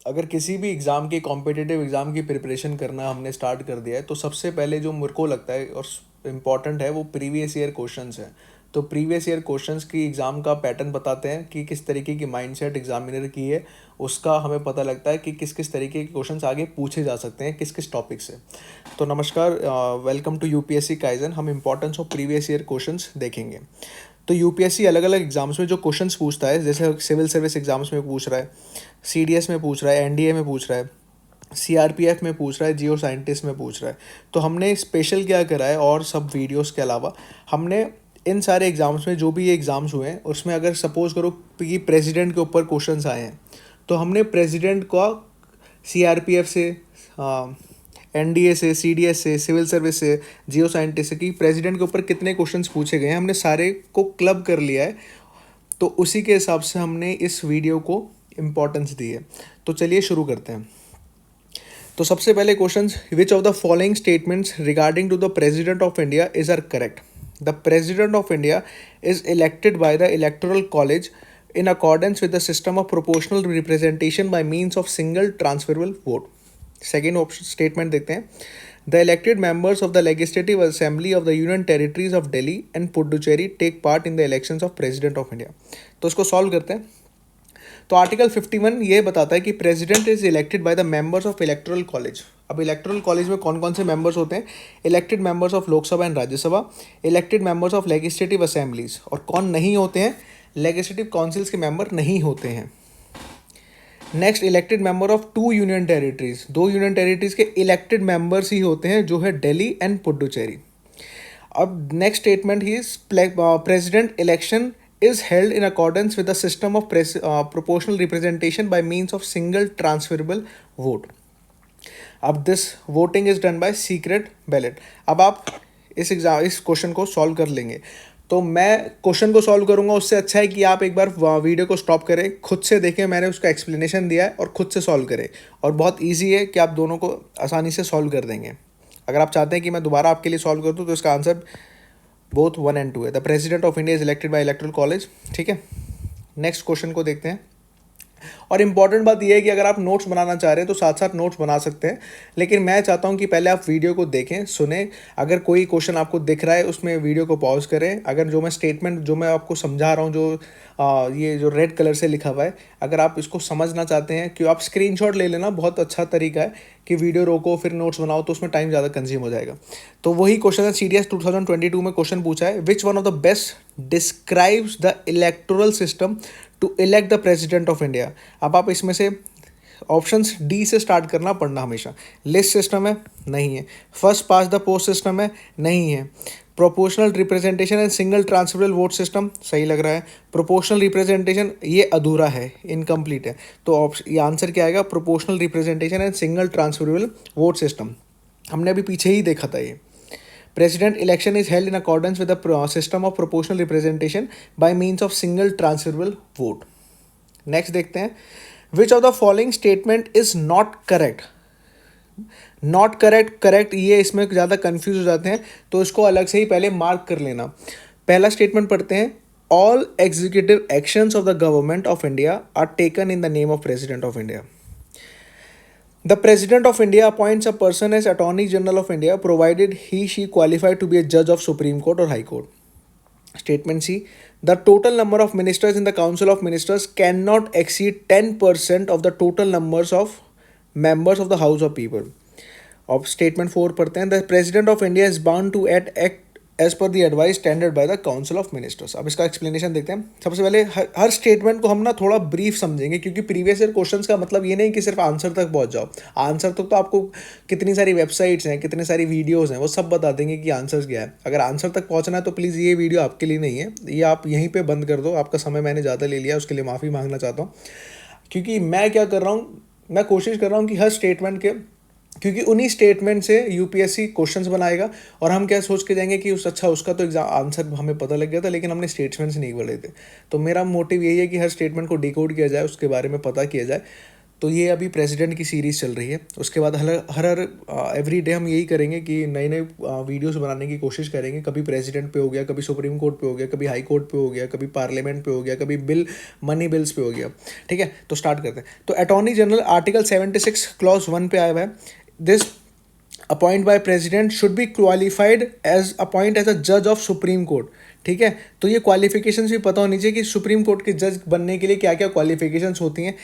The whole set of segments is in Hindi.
अगर किसी भी एग्ज़ाम की कॉम्पिटिटिव एग्ज़ाम की प्रिपरेशन करना हमने स्टार्ट कर दिया है तो सबसे पहले जो मेरे को लगता है और इम्पॉर्टेंट है वो प्रीवियस ईयर क्वेश्चंस हैं। तो प्रीवियस ईयर क्वेश्चंस की एग्ज़ाम का पैटर्न बताते हैं कि किस तरीके की माइंडसेट एग्जामिनर की है। उसका हमें पता लगता है कि किस किस तरीके के क्वेश्चंस आगे पूछे जा सकते हैं किस किस टॉपिक से। तो नमस्कार, वेलकम टू यूपीएससी काइजन। हम importance of previous year questions देखेंगे। तो यूपीएससी अलग अलग एग्जाम्स में जो क्वेश्चंस पूछता है, जैसे सिविल सर्विस एग्जाम्स में पूछ रहा है, सीडीएस में पूछ रहा है, एनडीए में पूछ रहा है, सीआरपीएफ में पूछ रहा है, जियो साइंटिस्ट में पूछ रहा है। तो हमने स्पेशल क्या करा है, और सब वीडियोस के अलावा हमने इन सारे एग्ज़ाम्स में जो भी ये एग्ज़ाम्स हुए हैं उसमें अगर सपोज करो कि प्रेसिडेंट के ऊपर क्वेश्चंस आए हैं तो हमने प्रेसिडेंट का सीआरपीएफ से, एनडीए से, सीडीएस से, सिविल सर्विस से, जियो साइंटिस्ट से कि प्रेसिडेंट के ऊपर कितने क्वेश्चंस पूछे गए हैं, हमने सारे को क्लब कर लिया है। तो उसी के हिसाब से हमने इस वीडियो को इम्पोर्टेंस दी है। तो चलिए शुरू करते हैं। तो सबसे पहले question, which of the following statements regarding to the president of India is are correct? The president of India is elected by the electoral college in accordance with the system of proportional representation by means of single transferable vote. Second option statement देखते हैं, the elected members of the legislative assembly of the union territories of Delhi and Puducherry take part in the elections of president of India. तो इसको सॉल्व करते हैं। तो आर्टिकल 51 ये बताता है कि president is elected by the members of electoral college. अब इलेक्टोरल कॉलेज में कौन कौन से मेंबर्स होते हैं? Elected members of Lok Sabha and Rajya Sabha, elected members of legislative assemblies, और कौन नहीं होते हैं? लेजिस्लेटिव काउंसिल्स के मेंबर नहीं होते हैं। Next, elected member of 2 union territories, 2 union territories के इलेक्टेड मेंबर्स ही होते हैं, जो है दिल्ली एंड पुडुचेरी। अब next statement he is president election is held in accordance with the system of proportional representation by means of single transferable vote. अब this voting is done by secret ballot. अब आप इस क्वेश्चन को सॉल्व कर लेंगे। तो मैं क्वेश्चन को सॉल्व करूंगा, उससे अच्छा है कि आप एक बार वीडियो को स्टॉप करें, खुद से देखें, मैंने उसका एक्सप्लेनेशन दिया है, और खुद से सॉल्व करें। और बहुत ईजी है कि आप दोनों को आसानी से सॉल्व कर देंगे। अगर आप चाहते हैं कि मैं दोबारा आपके लिए सॉल्व कर दूँ तो इसका आंसर बोथ 1 and 2 है। The president of India is elected bye electoral college. ठीक है, नेक्स्ट क्वेश्चन को देखते हैं। और इम्पॉर्टेंट बात यह है कि अगर आप नोट्स बनाना चाह रहे हैं तो साथ साथ नोट्स बना सकते हैं, लेकिन मैं चाहता हूं कि पहले आप वीडियो को देखें, सुने। अगर कोई क्वेश्चन आपको दिख रहा है उसमें वीडियो को पॉज करें। अगर जो मैं स्टेटमेंट जो मैं आपको समझा रहा हूं, जो ये जो रेड कलर से लिखा हुआ है, अगर आप इसको समझना चाहते हैं कि आप स्क्रीनशॉट ले लेना, बहुत अच्छा तरीका है कि वीडियो रोको फिर नोट्स बनाओ, तो उसमें टाइम ज़्यादा कंज्यूम हो जाएगा। तो वही क्वेश्चन है, सीडीएस 2022 में क्वेश्चन पूछा है, which one of the best describes the electoral system to elect the president of India. अब आप इसमें से ऑप्शंस डी से स्टार्ट करना पड़ना हमेशा। लिस्ट सिस्टम है? नहीं है। First pass the post system है? नहीं है। Proportional representation and single transferable vote system सही लग रहा है। प्रोपोर्शनल रिप्रेजेंटेशन ये अधूरा है, इनकम्प्लीट है। तो ये आंसर क्या आएगा? Proportional representation and single transferable vote system. हमने अभी पीछे ही देखा था ये। President election is held in accordance with the system of proportional representation by means of single transferable vote. Next देखते हैं, which of the following statement is not correct? Not correct, correct ये इसमें ज़्यादा कंफ्यूज हो जाते हैं, तो इसको अलग से ही पहले मार्क कर लेना। पहला स्टेटमेंट पढ़ते हैं, all executive actions of the government of India are taken in the name of President of India. The President of India appoints a person as Attorney General of India provided he/she qualified to be a judge of Supreme Court or High Court. Statement C. The total number of ministers in the Council of Ministers cannot exceed 10% of the total numbers of members of the House of People. Of Statement 4 पढ़ते हैं, The President of India is bound to act as per the advice tendered by the council of ministers. अब इसका एक्सप्लेनेशन देखते हैं। सबसे पहले हर स्टेटमेंट को हम ना थोड़ा ब्रीफ समझेंगे, क्योंकि प्रीवियस ईयर क्वेश्चंस का मतलब ये नहीं कि सिर्फ आंसर तक पहुंच जाओ। आंसर तक तो आपको कितनी सारी वेबसाइट्स हैं, कितनी सारी वीडियोज़ हैं, वो सब बता देंगे कि आंसर क्या है। अगर आंसर तक पहुँचना है तो प्लीज़ ये वीडियो आपके लिए नहीं है, ये आप यहीं पर बंद कर दो। आपका समय मैंने ज़्यादा ले लिया, उसके लिए माफ़ी मांगना चाहता हूँ। क्योंकि मैं क्या कर रहा हूँ, मैं कोशिश कर रहा हूँ कि हर स्टेटमेंट के, क्योंकि उन्हीं स्टेटमेंट से यूपीएससी क्वेश्चंस बनाएगा, और हम क्या सोच के जाएंगे कि उसका तो एग्जाम आंसर हमें पता लग गया था, लेकिन हमने स्टेटमेंट्स नहीं पढ़े थे। तो मेरा मोटिव यही है कि हर स्टेटमेंट को डिकोड किया जाए, उसके बारे में पता किया जाए। तो ये अभी प्रेसिडेंट की सीरीज़ चल रही है। उसके बाद हर हर एवरी डे हम यही करेंगे कि नए नए वीडियोस बनाने की कोशिश करेंगे। कभी प्रेसिडेंट पे हो गया, कभी सुप्रीम कोर्ट पे हो गया, कभी हाई कोर्ट पे हो गया, कभी पार्लियामेंट पे हो गया, कभी मनी बिल्स पे हो गया। ठीक है, तो स्टार्ट करते हैं। तो अटॉर्नी जनरल आर्टिकल 76 क्लॉज 1 पे आया हुआ है, this appoint by president should be qualified as appoint as a जज ऑफ सुप्रीम कोर्ट। ठीक है, तो ये क्वालिफिकेशंस भी पता होनी चाहिए कि सुप्रीम कोर्ट के जज बनने के लिए क्या क्या क्वालिफिकेशंस होती हैं।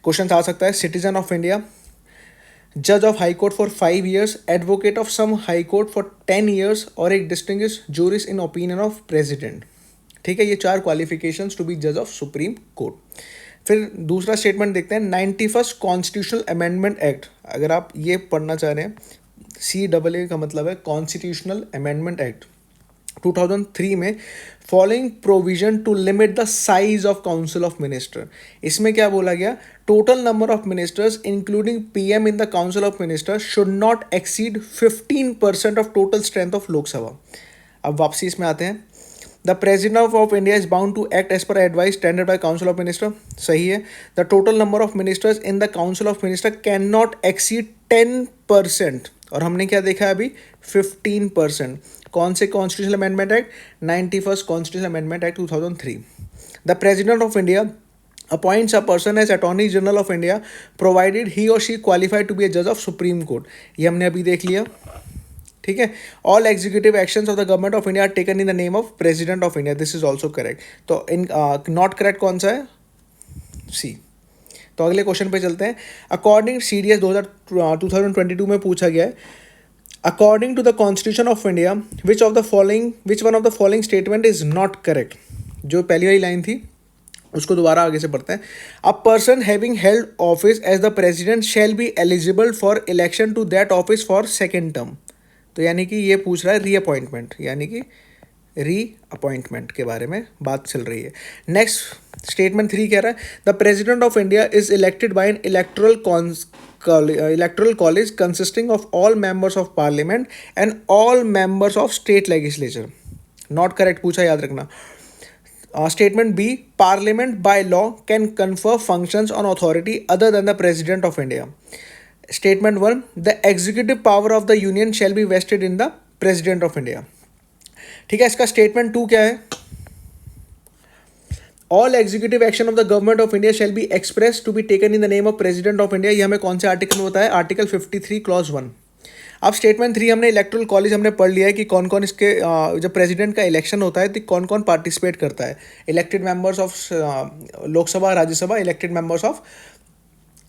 क्वेश्चन आ सकता है, सिटीजन ऑफ इंडिया, जज of high court for 5 years, advocate of some high court for 10 years और एक distinguish jurist in opinion of president. ठीक है, ये 4 क्वालिफिकेशंस टू बी जज ऑफ सुप्रीम कोर्ट। फिर दूसरा स्टेटमेंट देखते हैं, 91st कॉन्स्टिट्यूशनल अमेंडमेंट एक्ट। अगर आप ये पढ़ना चाह रहे हैं, CAA का मतलब है कॉन्स्टिट्यूशनल अमेंडमेंट एक्ट 2003 में, following provision to limit the size of council of minister. इसमें क्या बोला गया, total number of ministers including PM in the council of ministers should not exceed 15% of total strength of Lok Sabha. अब वापसी इसमें आते हैं, the president of India is bound to act as per advice tendered by council of minister. सही है। The total number of ministers in the council of minister can not exceed 10%, और हमने क्या देखा है अभी, 15%। कौन से constitutional amendment act, 91st constitutional amendment act 2003। The president of India appoints a person as attorney general of India provided he or she qualified to be a जज ऑफ सुप्रीम कोर्ट। ये हमने अभी देख लिया। ठीक है, all executive actions of the government of India are taken in the name of president of India, this is also correct. तो इन नॉट करेक्ट कौन सा है, सी। तो अगले क्वेश्चन पे चलते हैं। अकॉर्डिंग CDS 2022 में पूछा गया है, according to the constitution of India which one of the following statement is not correct. जो पहली वाली लाइन थी उसको दोबारा आगे से पढ़ते हैं। A person having held office as the president shall be eligible for election to that office for second term. तो यानी कि ये पूछ रहा है रीअपॉइंटमेंट, यानी कि रीअपॉइंटमेंट के बारे में बात चल रही है। नेक्स्ट स्टेटमेंट 3 कह रहा है, the president of India is elected bye N electoral college consisting of all members of parliament and all members of state legislature। Not correct पूछा, याद रखना। Statement B, parliament by law can confer functions on authority other than the president of India. Statement 1, the executive power of the union shall be vested in the president of India. ठीक है, इसका स्टेटमेंट 2 क्या है, all executive action of the government of India shall be express to be taken in the name of president of India. ये हमें कौन से आर्टिकल में होता है, आर्टिकल 53 क्लॉज 1। अब स्टेटमेंट 3 हमने इलेक्टोरल कॉलेज हमने पढ़ लिया है कि कौन कौन इसके जब प्रेसिडेंट का इलेक्शन होता है तो कौन कौन पार्टिसिपेट करता है। Elected members of Lok Sabha, Rajya Sabha, elected members of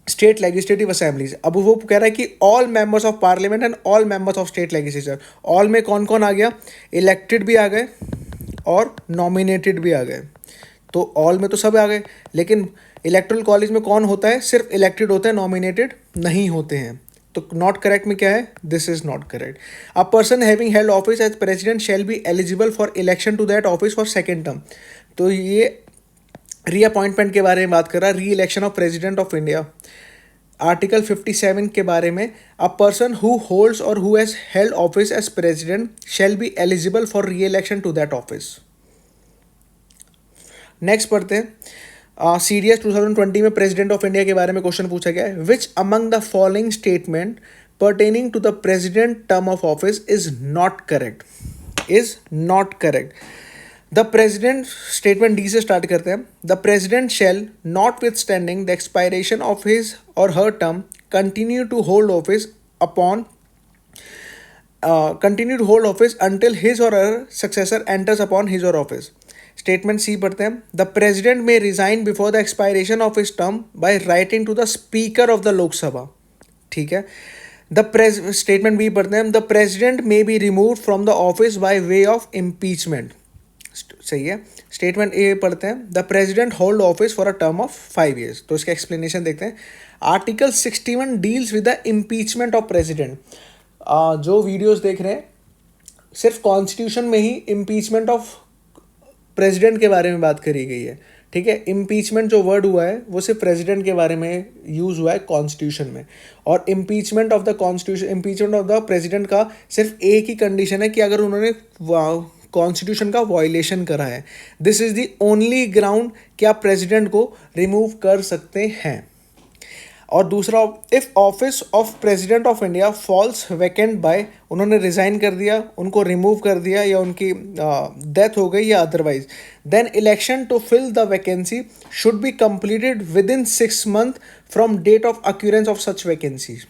state legislative assemblies. अब वो कह रहा है कि all members of parliament and all members of state legislature. All में कौन कौन आ गया, इलेक्टेड भी आ गए और नॉमिनेटेड भी आ गए। तो ऑल में तो सब आ गए, लेकिन इलेक्टोरल कॉलेज में कौन होता है, सिर्फ इलेक्टेड होते हैं, नॉमिनेटेड नहीं होते हैं। तो नॉट करेक्ट में क्या है, this is not correct. A person having held office as president shall be eligible for election to that office for second term. तो ये रीअपॉइंटमेंट के बारे में बात कर रहा है, reelection of president of India. Article 57 के बारे में, अ पर्सन हु होल्ड्स और who has held office as president shall be eligible for reelection to that office. Next पढ़ते हैं, CDS 2020 में प्रेसिडेंट ऑफ इंडिया के बारे में क्वेश्चन पूछा गया है, which among the following statement pertaining to the president term of office is not correct, is not correct। The president statement D से start करते हैं, the president shall notwithstanding the expiration of his or her term continue to hold office until his or her successor enters upon his or office। Statement C पढ़ते हैं, the president may resign before the expiration of his term by writing to the speaker of the Lok Sabha. ठीक है, स्टेटमेंट B पढ़ते हैं, the president may be remove from the office by way of impeachment. सही है। स्टेटमेंट A पढ़ते हैं, the president hold office for a term of 5 years। तो इसका एक्सप्लेनेशन देखते हैं। Article 61 deals with the impeachment of president. जो वीडियोस देख रहे हैं, सिर्फ कॉन्स्टिट्यूशन में ही इम्पीचमेंट ऑफ प्रेसिडेंट के बारे में बात करी गई है। ठीक है, इम्पीचमेंट जो वर्ड हुआ है वो सिर्फ प्रेसिडेंट के बारे में यूज़ हुआ है कॉन्स्टिट्यूशन में, और impeachment of the constitution, impeachment of the president का सिर्फ एक ही कंडीशन है कि अगर उन्होंने कॉन्स्टिट्यूशन का वायलेशन करा है। This is the only ground कि आप प्रेसिडेंट को रिमूव कर सकते हैं। और दूसरा, if office of president of India falls vacant by, उन्होंने रिज़ाइन कर दिया, उनको रिमूव कर दिया, या उनकी डेथ हो गई या otherwise, then election to fill the vacancy should be completed within 6 months from date of occurrence of such vacancies.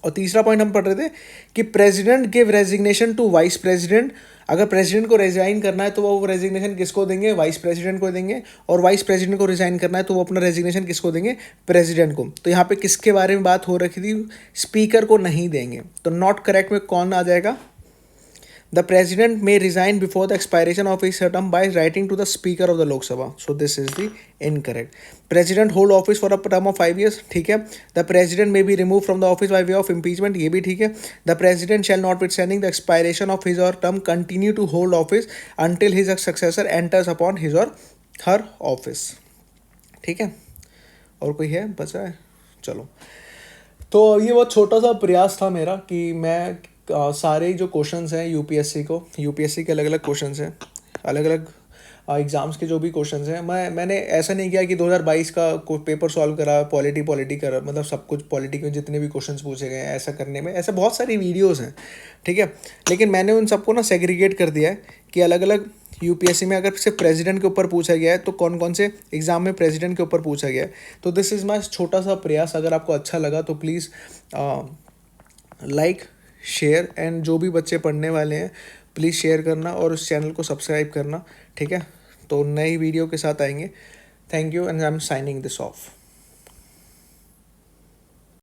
और तीसरा पॉइंट हम पढ़ रहे थे कि president give resignation to vice president. अगर प्रेसिडेंट को रिजाइन करना है तो वो रेजिग्नेशन किसको देंगे? वाइस प्रेसिडेंट को देंगे। और वाइस प्रेसिडेंट को रिजाइन करना है तो वो अपना रेजिग्नेशन किसको देंगे? प्रेसिडेंट को। तो यहाँ पे किसके बारे में बात हो रखी थी? स्पीकर को नहीं देंगे। तो नॉट करेक्ट में कौन आ जाएगा? The president may resign before the expiration of his term by writing to the speaker of the Lok Sabha. So this is the incorrect. President hold office for a term of 5 years. ठीक है. The president may be removed from the office by way of impeachment. ये भी ठीक है. The president shall notwithstanding the expiration of his or term continue to hold office until his successor enters upon his or her office. ठीक है. और कोई है बचा है? चलो, तो ये बहुत छोटा सा प्रयास था मेरा कि मैं सारे जो क्वेश्चंस हैं यूपीएससी के अलग अलग क्वेश्चंस हैं, अलग अलग एग्ज़ाम्स के जो भी क्वेश्चंस हैं, मैंने ऐसा नहीं किया कि 2022 का पेपर सॉल्व करा, पॉलिटी करा, मतलब सब कुछ पॉलिटी के जितने भी क्वेश्चंस पूछे गए हैं ऐसा करने में, ऐसे बहुत सारी वीडियोस हैं, ठीक है। लेकिन मैंने उन सबको ना सेग्रीगेट कर दिया है कि अलग अलग यूपीएससी में अगर सिर्फ प्रेसिडेंट के ऊपर पूछा गया है तो कौन कौन से एग्ज़ाम में प्रेसिडेंट के ऊपर पूछा गया है। तो दिस इज़ माई छोटा सा प्रयास। अगर आपको अच्छा लगा तो प्लीज़ लाइक, शेयर, एंड जो भी बच्चे पढ़ने वाले हैं प्लीज़ शेयर करना और उस चैनल को सब्सक्राइब करना, ठीक है। तो नई वीडियो के साथ आएंगे। Thank you and I am signing this of.